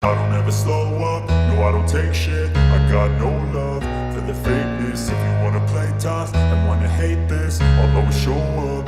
I don't ever slow up, no I don't take shit. I got no love for the fakeness. If you wanna play tough and wanna hate this, I'll always show up.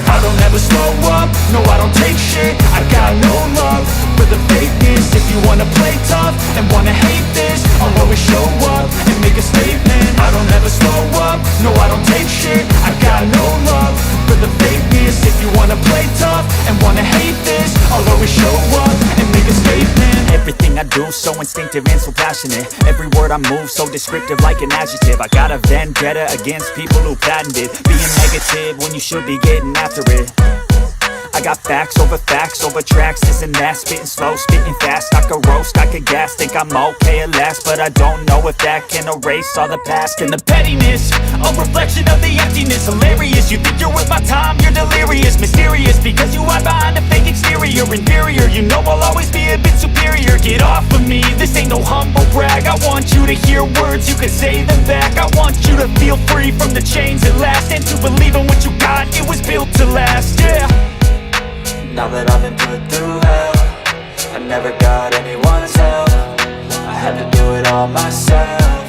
I don't ever slow up, no I don't take shit. I got no love for the fakeness. If you wanna play tough and wanna hate this, I'll always show up and make a statement. I don't ever slow up, no I don't take shit. I got no love for the fakeness. If you wanna play tough and wanna hate this, I'll always show up and make a statement. Everything I do so instinctive and so passionate. Every word I move so descriptive like an adjective. I got a vendetta against people who patented being negative when you should be getting after it. I got facts over tracks, this and that. Spitting slow, spitting fast, I could roast, I could gas. Think I'm okay at last, but I don't know if that can erase all the past. And the pettiness, a reflection of the emptiness. Hilarious, you think you're worth my time, you're delirious. Mysterious, because you hide behind a fake exterior. Inferior, you know I'll always be a bit superior. Get off of me, this ain't no humble brag. I want you to hear words, you can say them back. I want you to feel free from the chains at last, and to believe in what you got, it was built to last, yeah. Now that I've been put through hell, I never got anyone's help. I had to do it all myself.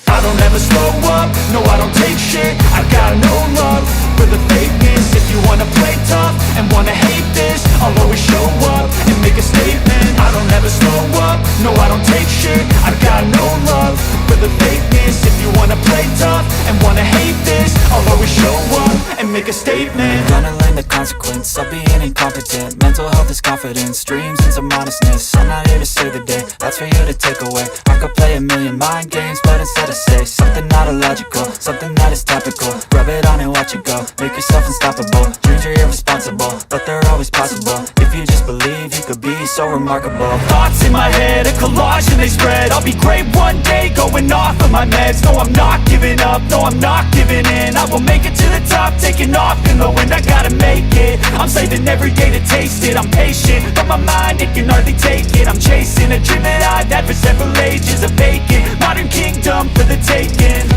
I don't ever slow up, no I don't take shit. I got no love for the fakeness. If you wanna play tough and wanna hate this, I'll always show up and make a statement. I don't ever slow up, no I don't take shit. I got no love for the fakeness. If you wanna play tough and wanna hate this, I'll always show up and make a statement. Gonna learn the consequence of being incompetent. Mental health is confidence, dreams and some honestness. I'm not here to save the day, that's for you to take away. I could play a million mind games, but instead I say something not illogical, something that is topical. Rub it on and watch it go, make yourself unstoppable. Dreams are irresponsible, but they're always possible. If you just believe, you could be so remarkable. Thoughts in my head, a collage and they spread. I'll be great one day, going off of my meds. No, I'm not giving up, no, I'm not giving in. I will make it to the top, taking off in the wind. I gotta make it, I'm saving every day to taste it. I'm patient, but my mind, it can hardly take it. I'm chasing a dream that I've had for several ages. A vacant, modern kingdom for the taking.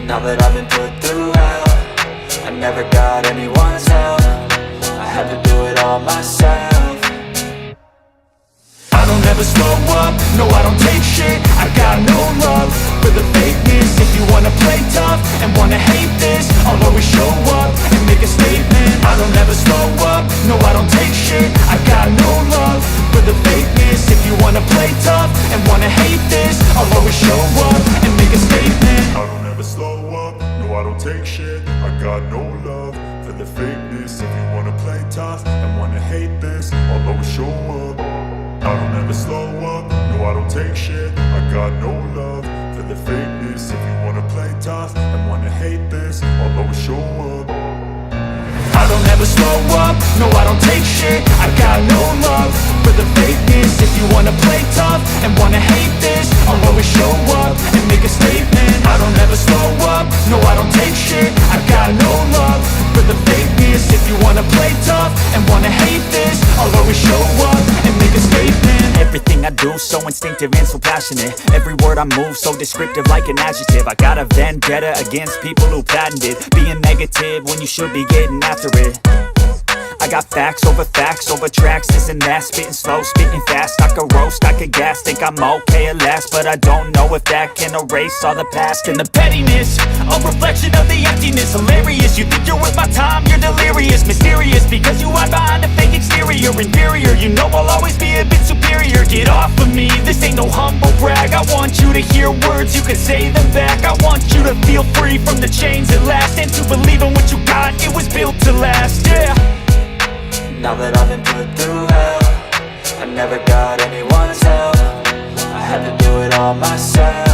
Now that I've been put through hell, I never got anyone's help. I had to do it all myself. I don't ever slow up, no I don't take shit. I got no love for the fakeness. If you wanna play tough and wanna hate this, I'll always show up and make a statement. I don't ever slow up, no I don't take shit. I got no love for the fakeness. If you wanna play tough and wanna hate this, I'll always show up and make a statement. I don't ever slow up, no I don't take shit. I got no love for the fakeness. If you wanna play tough and wanna hate this, I'll always show up. I don't ever slow up, no I don't take shit. I got no love for the fakeness. If you wanna play tough and wanna hate this, I'll always show up. I don't ever slow up, no I don't take shit. I got no love for the fakeness. If you wanna play tough and wanna hate this, I'll always show up and make a statement. I don't ever slow up, no I don't take shit. I got no love for the fakeness. If you wanna play tough and wanna hate this, I'll always show up and make a statement. Everything I do so instinctive and so passionate. Every word I move so descriptive like an adjective. I got a vendetta against people who patented being negative when you should be getting after it. I got facts over tracks, this and that. Spitting slow, spitting fast, I could roast, I could gas. Think I'm okay at last, but I don't know if that can erase all the past. And the pettiness, a reflection of the emptiness. Hilarious, you think you're worth my time, you're delirious. Mysterious, because you hide behind a fake exterior. Inferior, you know I'll always be a bit superior. Get off of me, this ain't no humble brag. I want you to hear words, you can say them back. I want you to feel free from the chains at last, and to believe in what you got, it was built to last, yeah. Now that I've been put through hell, I never got anyone's help. I had to do it all myself.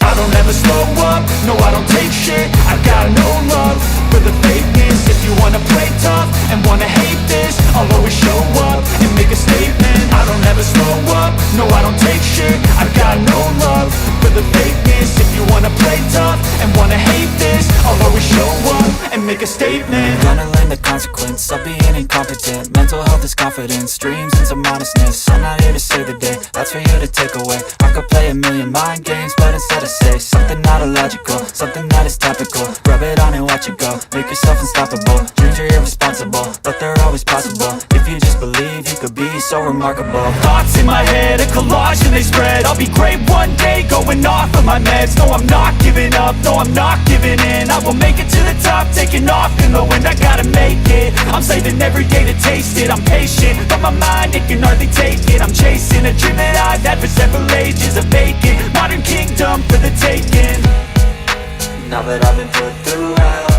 I don't ever slow up, no I don't take shit. I got no love for the fakeness. If you wanna play tough and wanna hate this, I'll always show up and make a statement. I don't ever slow up, no I don't take shit. I got no love for the fakeness. If you wanna play tough and wanna hate this, I'll always show up and make a statement. Gonna learn the consequence of being incompetent. incompetent. Mental health is confidence, dreams and some honestness. I'm not here to save the day, that's for you to take away. I could play a million mind games, but instead I say something not illogical, something that is topical. Rub it on and watch it go, make yourself unstoppable. Dreams are irresponsible, but they're always possible. If you just believe, you could be so remarkable. Thoughts in my head, a collage and they spread. I'll be great one day, going off of my meds. No, I'm not giving up, no, I'm not giving in. I will make it to the top, taking off in the wind. I gotta make it, I'm saving every day to taste it. I'm patient, but my mind, it can hardly take it. I'm chasing a dream that I've had for several ages. A vacant, modern kingdom for the taking. Now that I've been put through hell,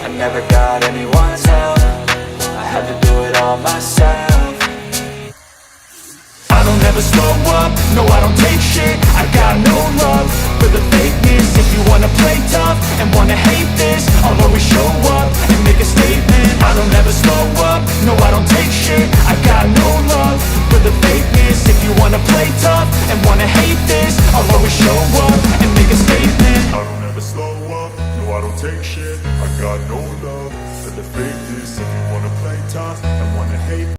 I never got anyone's help. I had to do it all myself. I don't ever slow up, no I don't take shit. I got no love for the fakeness. If you wanna play tough and wanna hate this, I'll always show up and make a statement. I don't ever slow up, no I don't take shit. I got no love for the fakeness. If you wanna play tough and wanna hate this, I'll always show up and make a statement. I don't ever slow up, no I don't take shit. I got no love for the fakeness. If you wanna play tough and wanna hate